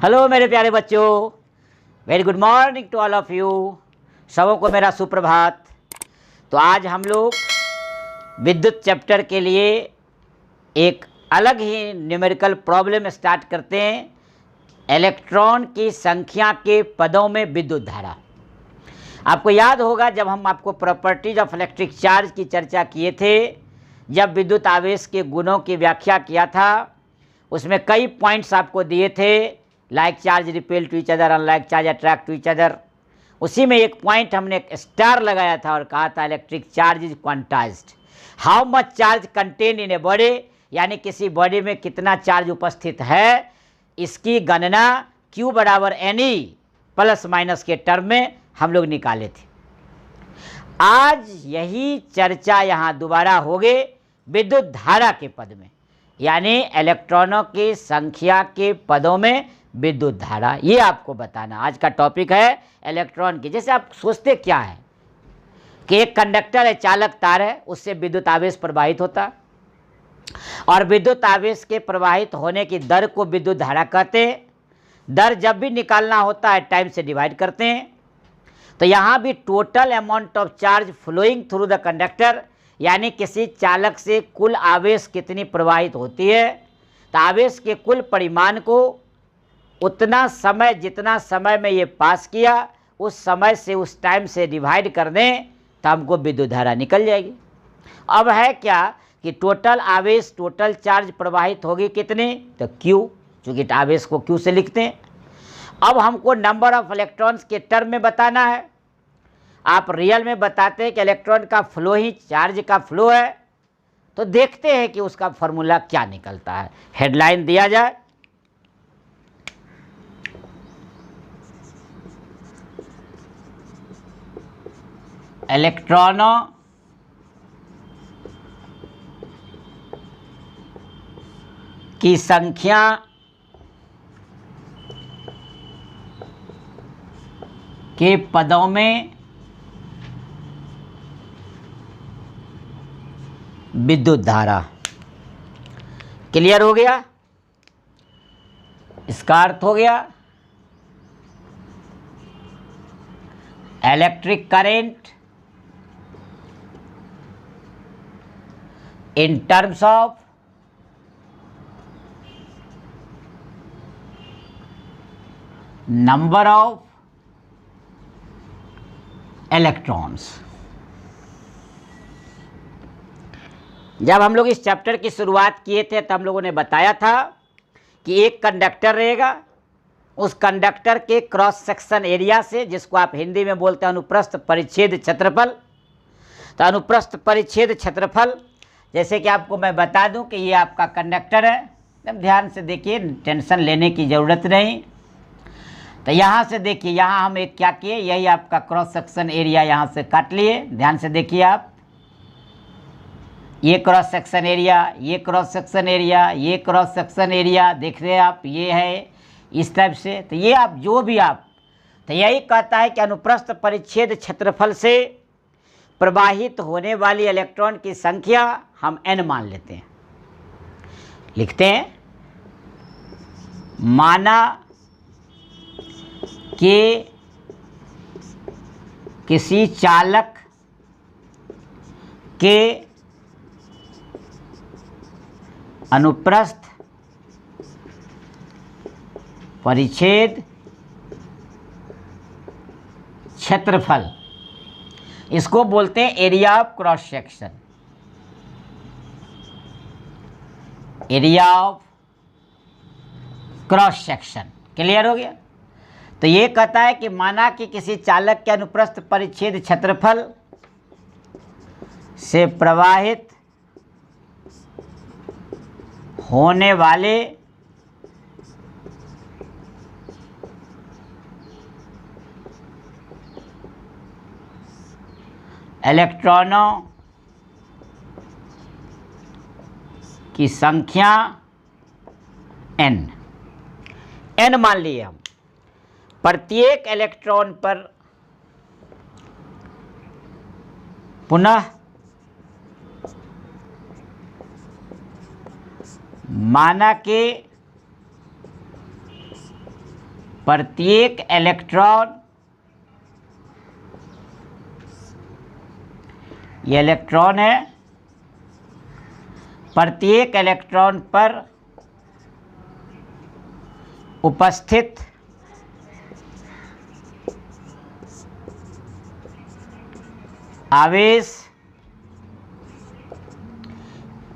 Hello मेरे प्यारे बच्चों, very good morning to all of you. सबों को मेरा सुप्रभात। तो आज हम लोग विद्युत चैप्टर के लिए एक अलग ही न्यूमेरिकल प्रॉब्लम स्टार्ट करते हैं। इलेक्ट्रॉन की संख्या के पदों में विद्युत धारा। आपको याद होगा जब हम आपको प्रॉपर्टीज ऑफ इलेक्ट्रिक चार्ज की चर्चा किए थे, जब विद्युत आवेश के गुणों की व्याख्या किया था, उसमें कई पॉइंट्स आपको दिए थे। Like charge repel to each other, unlike charge attract to each other. उसी में एक पॉइंट हमने एक स्टार लगाया था और कहा था electric charge is quantized. How much charge contain in a body, यानी किसी बॉडी में कितना चार्ज उपस्थित है, इसकी गणना Q बराबर NE प्लस माइनस के टर्म में हम लोग निकाले थे। आज यही चर्चा यहाँ दोबारा हो गई विद्युत धारा के पद में, यानी इलेक्ट्रॉनों की संख्या के पदों में विद्युत धारा। ये आपको बताना आज का टॉपिक है इलेक्ट्रॉन की। जैसे आप सोचते क्या है कि एक कंडक्टर है, चालक तार है, उससे विद्युत आवेश प्रवाहित होता है और विद्युत आवेश के प्रवाहित होने की दर को विद्युत धारा कहते हैं। दर जब भी निकालना होता है टाइम से डिवाइड करते हैं। तो यहाँ भी total amount of charge flowing through the conductor, यानी किसी चालक से कुल आवेश कितनी प्रवाहित होती है, तो आवेश के कुल परिमाण को उतना समय जितना समय में ये पास किया उस समय से उस टाइम से डिवाइड कर दें तो हमको विद्युत धारा निकल जाएगी। अब है क्या कि टोटल आवेश, टोटल चार्ज प्रवाहित होगी कितनी, तो Q, चूँकि आवेश को Q से लिखते हैं। अब हमको नंबर ऑफ इलेक्ट्रॉन्स के टर्म में बताना है। आप रियल में बताते हैं कि इलेक्ट्रॉन का फ्लो ही चार्ज का फ्लो है, तो देखते हैं कि उसका फॉर्मूला क्या निकलता है। हेडलाइन दिया जाए, इलेक्ट्रॉनों की संख्या के पदों में विद्युत धारा। क्लियर हो गया? इसका अर्थ हो गया electric current in terms of number of electrons। जब हम लोग इस चैप्टर की शुरुआत किए थे तो हम लोगों ने बताया था कि एक कंडक्टर रहेगा, उस कंडक्टर के क्रॉस सेक्शन एरिया से, जिसको आप हिंदी में बोलते हैं अनुप्रस्थ परिच्छेद क्षेत्रफल, तो अनुप्रस्थ परिच्छेद क्षेत्रफल, जैसे कि आपको मैं बता दूं कि ये आपका कंडक्टर है, एकदम ध्यान से देखिए, टेंशन लेने की ज़रूरत नहीं। तो यहाँ से देखिए, यहाँ हम एक क्या किए, यही आपका क्रॉस सेक्शन एरिया यहाँ से काट लिए। ध्यान से देखिए आप, ये क्रॉस सेक्शन एरिया, ये क्रॉस सेक्शन एरिया, ये क्रॉस सेक्शन एरिया देख रहे हैं आप, ये है इस टाइप से। तो ये आप जो भी आप, तो यही कहता है कि अनुप्रस्थ परिच्छेद क्षेत्रफल से प्रवाहित होने वाली इलेक्ट्रॉन की संख्या हम n मान लेते हैं। लिखते हैं, माना कि किसी चालक के अनुप्रस्थ परिच्छेद क्षेत्रफल, इसको बोलते हैं area of cross section. Area of cross section clear हो गया? तो ये कहता है कि माना कि किसी चालक के अनुप्रस्थ परिच्छेद क्षेत्रफल से प्रवाहित होने वाले इलेक्ट्रॉनों की संख्या n मान लिए हम। प्रत्येक इलेक्ट्रॉन पर पुनः माना के प्रत्येक इलेक्ट्रॉन, ये इलेक्ट्रॉन है, प्रत्येक इलेक्ट्रॉन पर उपस्थित आवेश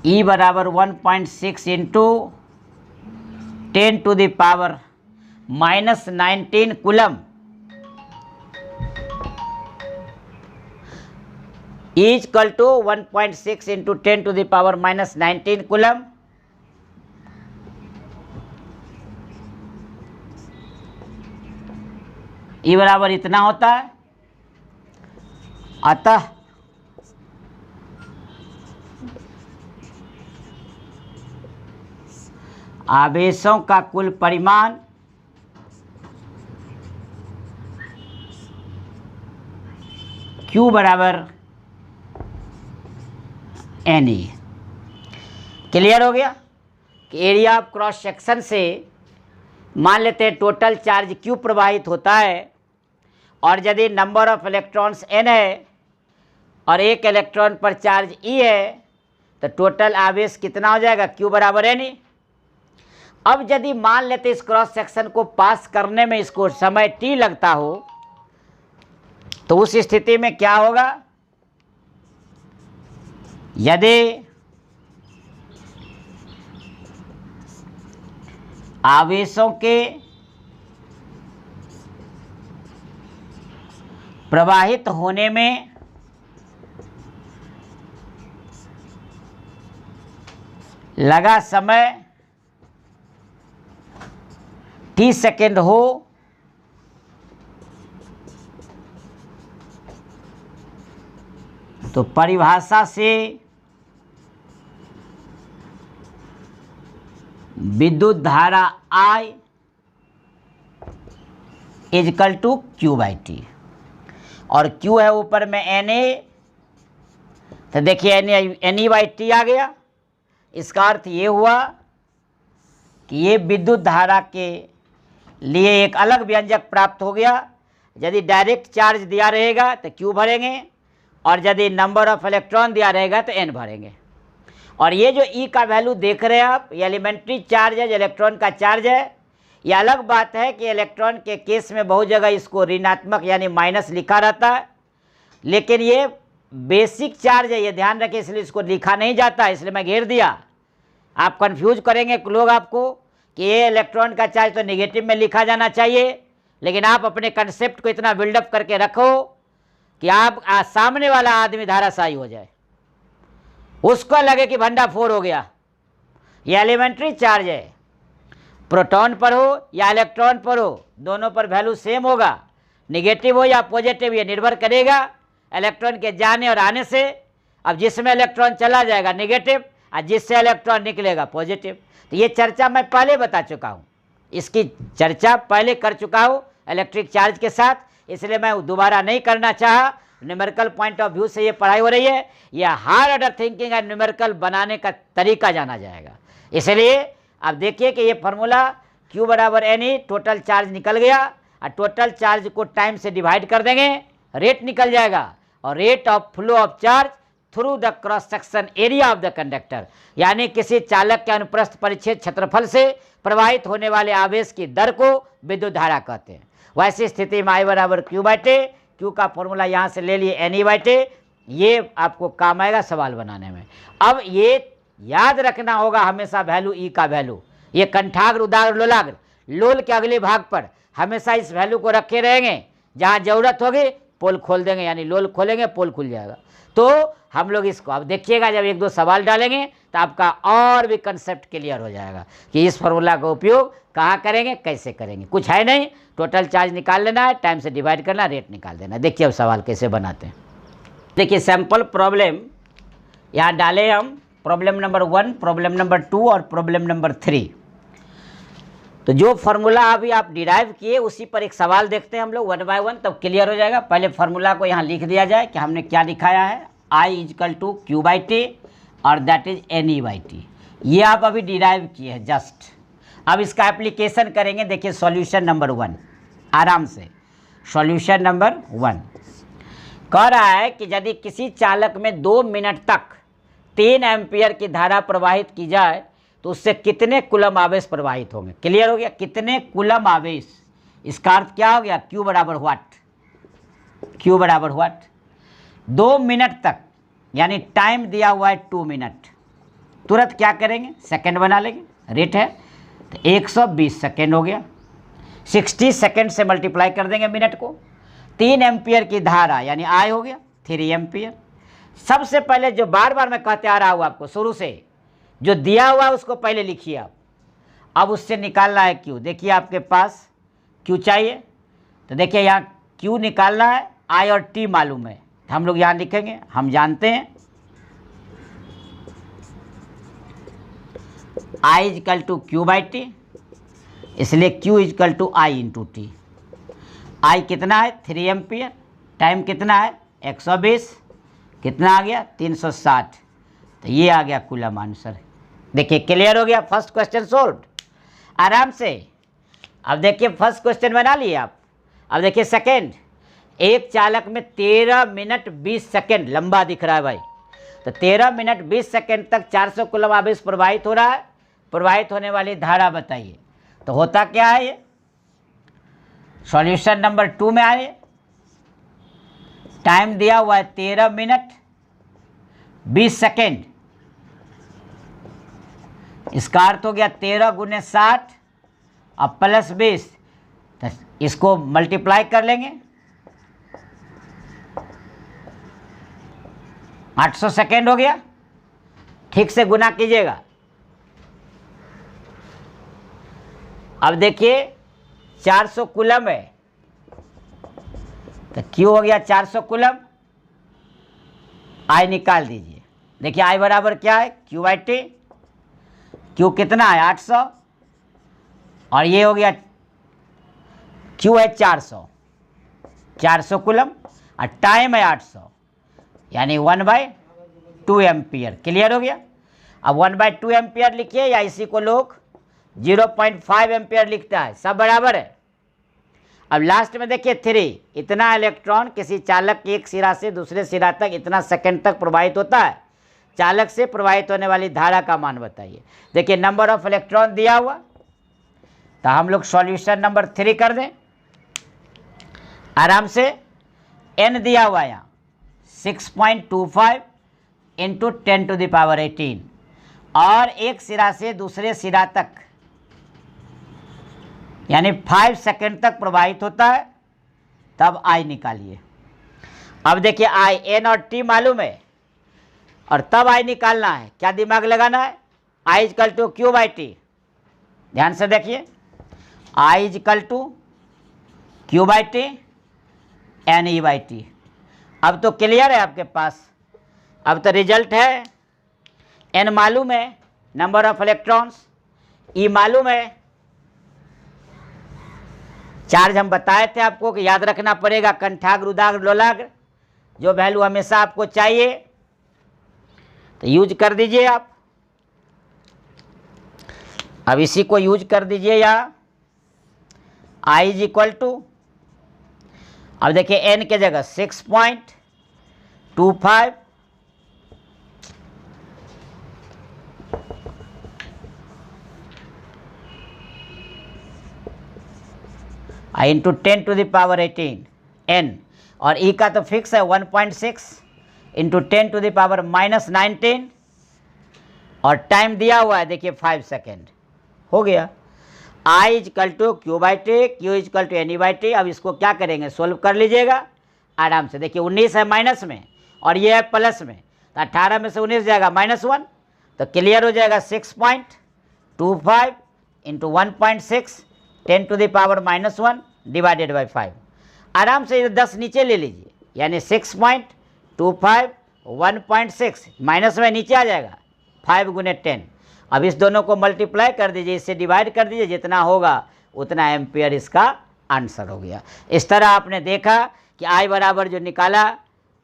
E बराबर 1.6 into 10⁻⁻19 coulomb is equal to 1.6 into 10⁻⁻19 coulomb. E बराबर इतना होता है। अतः आवेशों का कुल परिमाण Q बराबर NE। क्लियर हो गया कि एरिया ऑफ क्रॉस सेक्शन से मान लेते हैं टोटल चार्ज Q प्रवाहित होता है, और यदि नंबर ऑफ इलेक्ट्रॉन्स N है और एक इलेक्ट्रॉन पर चार्ज E है तो टोटल आवेश कितना हो जाएगा? Q बराबर NE। अब यदि मान लेते इस क्रॉस सेक्शन को पास करने में इसको समय T लगता हो तो उस स्थिति में क्या होगा? यदि आवेशों के प्रवाहित होने में लगा समय T सेकेंड हो तो परिभाषा से विद्युत धारा I is equal to Q by T, और Q है ऊपर में Na, तो देखिए Ne बाई T आ गया। इसका अर्थ ये हुआ कि ये विद्युत धारा के लिए एक अलग व्यंजक प्राप्त हो गया। यदि डायरेक्ट चार्ज दिया रहेगा तो Q भरेंगे, और यदि नंबर ऑफ इलेक्ट्रॉन दिया रहेगा तो N भरेंगे। और ये जो E का वैल्यू देख रहे हैं आप, ये एलिमेंट्री चार्ज है, जो इलेक्ट्रॉन का चार्ज है। ये अलग बात है कि इलेक्ट्रॉन के केस में बहुत जगह इसको ऋणात्मक यानी माइनस लिखा रहता है, लेकिन ये बेसिक चार्ज है, ये ध्यान रखें, इसलिए इसको लिखा नहीं जाता, इसलिए मैं घेर दिया। आप कंफ्यूज करेंगे लोग आपको कि ये इलेक्ट्रॉन का चार्ज तो नेगेटिव में लिखा जाना चाहिए, लेकिन आप अपने कंसेप्ट को इतना बिल्डअप करके रखो कि आप सामने वाला आदमी धाराशायी हो जाए, उसको लगे कि भंडा फोर हो गया। ये एलिमेंट्री चार्ज है, प्रोटॉन पर हो या इलेक्ट्रॉन पर हो, दोनों पर वैल्यू सेम होगा, निगेटिव हो या पॉजिटिव, ये निर्भर करेगा इलेक्ट्रॉन के जाने और आने से। अब जिसमें इलेक्ट्रॉन चला जाएगा नेगेटिव, और जिससे इलेक्ट्रॉन निकलेगा पॉजिटिव। तो ये चर्चा मैं पहले बता चुका हूँ, इसकी चर्चा पहले कर चुका हूँ इलेक्ट्रिक चार्ज के साथ, इसलिए मैं दोबारा नहीं करना चाहा। न्यूमेरिकल पॉइंट ऑफ व्यू से ये पढ़ाई हो रही है, यह हायर ऑर्डर थिंकिंग और न्यूमेरिकल बनाने का तरीका जाना जाएगा। इसलिए अब देखिए कि ये फार्मूला Q बराबर NE, टोटल चार्ज निकल गया, और टोटल चार्ज को टाइम से डिवाइड कर देंगे, रेट निकल जाएगा, और rate of flow of charge through the cross section area of the conductor, यानी किसी चालक के अनुप्रस्थ परिच्छेद क्षेत्रफल से प्रवाहित होने वाले आवेश की दर को विद्युत धारा कहते हैं। वैसी स्थिति में I बराबर Q बाई T, Q का फॉर्मूला यहाँ से ले लिए NE बाई T, ये आपको काम आएगा सवाल बनाने में। अब ये याद रखना होगा हमेशा वैल्यू E का वैल्यू, ये कंठाग्र उदाग्र लोलाग्र लोल के अगले भाग पर हमेशा इस वैल्यू को रखे रहेंगे, जहाँ जरूरत होगी पोल खोल देंगे, यानी लोल खोलेंगे पोल खुल जाएगा। तो हम लोग इसको अब देखिएगा, जब एक दो सवाल डालेंगे तो आपका और भी कंसेप्ट क्लियर हो जाएगा कि इस फार्मूला का उपयोग कहाँ करेंगे, कैसे करेंगे। कुछ है नहीं, टोटल चार्ज निकाल लेना है, टाइम से डिवाइड करना, रेट निकाल देना। देखिए अब सवाल कैसे बनाते हैं। देखिए सैम्पल प्रॉब्लम यहाँ डाले हम, प्रॉब्लम नंबर 1, प्रॉब्लम नंबर 2 और प्रॉब्लम नंबर 3। तो जो फार्मूला अभी आप डिराइव किए उसी पर एक सवाल देखते हैं हम लोग 1 बाय 1, तब क्लियर हो जाएगा। पहले फार्मूला को यहाँ लिख दिया जाए कि हमने क्या दिखाया है, I is equal to Q by T और that is NE by T। ये आप अभी डिराइव किए हैं जस्ट। अब इसका एप्लीकेशन करेंगे। देखिए सॉल्यूशन नंबर 1, आराम से। सॉल्यूशन नंबर 1 कह रहा है कि यदि किसी चालक में 2 मिनट तक 3 एम्पियर की धारा प्रवाहित की जाए तो उससे कितने कूलम आवेश प्रवाहित होंगे। क्लियर हो गया, कितने कूलम आवेश। इसका अर्थ क्या हो गया, Q बराबर व्हाट, Q बराबर व्हाट, 2 मिनट तक, यानी टाइम दिया हुआ है 2 मिनट। तुरंत क्या करेंगे, सेकंड बना लेंगे, रेट है तो 120 सेकंड हो गया। 60 सेकंड से मल्टीप्लाई कर देंगे मिनट को। 3 एम्पियर की धारा यानी आई हो गया 3 एम्पियर। सबसे पहले जो बार बार मैं कहते आ रहा हूँ आपको शुरू से, जो दिया हुआ है उसको पहले लिखिए आप। अब उससे निकालना है Q। देखिए आपके पास Q चाहिए तो देखिए यहाँ Q निकालना है, I और T मालूम है, हम लोग यहाँ लिखेंगे। हम जानते हैं I is equal to Q by T, इसलिए Q is equal to I into T। I कितना है 3 एम्पियर, टाइम कितना है 120, कितना आ गया 360, तो ये आ गया कूलम आंसर। देखिए क्लियर हो गया, फर्स्ट क्वेश्चन सोल्व आराम से। अब देखिए फर्स्ट क्वेश्चन बना लिए आप। अब देखिए सेकंड, एक चालक में 13 मिनट 20 सेकंड, लंबा दिख रहा है भाई, तो 13 मिनट 20 सेकंड तक 400 कूलम आवेश प्रवाहित हो रहा है। प्रवाहित होने वाली धारा बताइए। तो होता क्या है ये, सॉल्यूशन नंबर 2 में आए, टाइम दिया हुआ है 13 मिनट 20 सेकेंड, इसका अर्थ हो गया 13 गुने 60 अब प्लस 20, तो इसको मल्टीप्लाई कर लेंगे, 800 सेकेंड हो गया। ठीक से गुना कीजिएगा। अब देखिए 400 कूलम है तो Q हो गया 400 कूलम, I निकाल दीजिए। देखिए I बराबर क्या है Q बाई T, Q कितना है 800 और ये हो गया Q है 400 कूलम और टाइम है 800 यानी 1/2 एम्पियर। क्लियर हो गया। अब 1/2 एम्पियर लिखिए या इसी को लोग 0.5 एम्पियर लिखता है, सब बराबर है। अब लास्ट में देखिए 3, इतना इलेक्ट्रॉन किसी चालक के एक सिरा से दूसरे सिरा तक इतना सेकंड तक प्रवाहित होता है। चालक से प्रवाहित होने वाली धारा का मान बताइए। देखिए नंबर ऑफ इलेक्ट्रॉन दिया हुआ, तो हम लोग सॉल्यूशन नंबर 3 कर दें आराम से। n दिया हुआ यहाँ 6.25 इंटू 10⁻18 और एक सिरा से दूसरे सिरा तक यानी 5 सेकंड तक प्रवाहित होता है, तब I निकालिए। अब देखिए I, N और T मालूम है और तब I निकालना है। क्या दिमाग लगाना है, I is equal to Q by T। ध्यान से देखिए I is equal to Q by T N E by T। अब तो क्लियर है आपके पास। अब तो रिजल्ट है, N मालूम है नंबर ऑफ इलेक्ट्रॉन्स, E मालूम है चार्ज, हम बताए थे आपको कि याद रखना पड़ेगा कंठाग्र उदाग्र लोलाग्र, जो वैल्यू हमेशा आपको चाहिए तो यूज कर दीजिए आप। अब इसी को यूज कर दीजिए या I इज इक्वल टू, अब देखिए n के जगह 6.25 इंटू 10⁻18 n और E का तो फिक्स है 1.6 इंटू 10⁻−19 और टाइम दिया हुआ है देखिए 5 सेकेंड हो गया। I is equal to Q by T, Q is equal to N E by T। अब इसको क्या करेंगे, सोल्व कर लीजिएगा आराम से। देखिए 19 है माइनस में और ये है प्लस में, तो 18 में से 19 जाएगा -1, तो क्लियर हो जाएगा 6.25 इंटू 1.6 10⁻−1 डिवाइडेड बाई 5। आराम से 10 नीचे ले लीजिए यानी 6.25 1.6 माइनस में नीचे आ जाएगा 5 गुने 10। अब इस दोनों को मल्टीप्लाई कर दीजिए, इससे डिवाइड कर दीजिए, जितना होगा उतना एम्पियर इसका आंसर हो गया। इस तरह आपने देखा कि I बराबर जो निकाला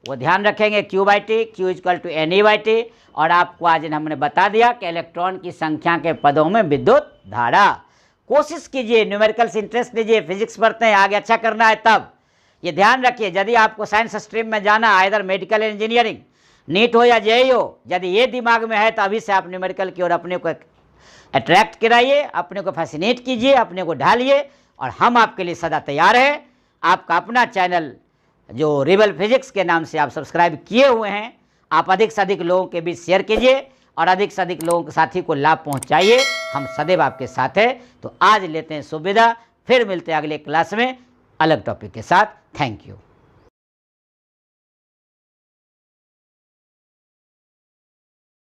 वो ध्यान रखेंगे Q by T, Q is equal to N E by T। और आपको आज हमने बता दिया कि इलेक्ट्रॉन की संख्या के पदों में विद्युत धारा। कोशिश कीजिए, न्यूमेरिकल से इंटरेस्ट लीजिए, फिजिक्स पढ़ते हैं, आगे अच्छा करना है तब। ये ध्यान रखिए, यदि आपको साइंस स्ट्रीम में जाना है, इधर मेडिकल इंजीनियरिंग, नीट हो या जेईई हो, यदि ये दिमाग में है तो अभी से आप न्यूमेरिकल की ओर अपने को अट्रैक्ट कराइए, अपने को फैसिनेट कीजिए, अपने को ढालिए, और हम आपके लिए सदा तैयार हैं। आपका अपना चैनल जो रिबल फिजिक्स के नाम से आप सब्सक्राइब किए हुए हैं, आप अधिक से अधिक लोगों के बीच शेयर कीजिए और अधिक से अधिक लोगों के साथी को लाभ पहुंचाइए। हम सदैव आपके साथ हैं। तो आज लेते हैं सुविधा, फिर मिलते हैं अगले क्लास में अलग टॉपिक के साथ। Thank you.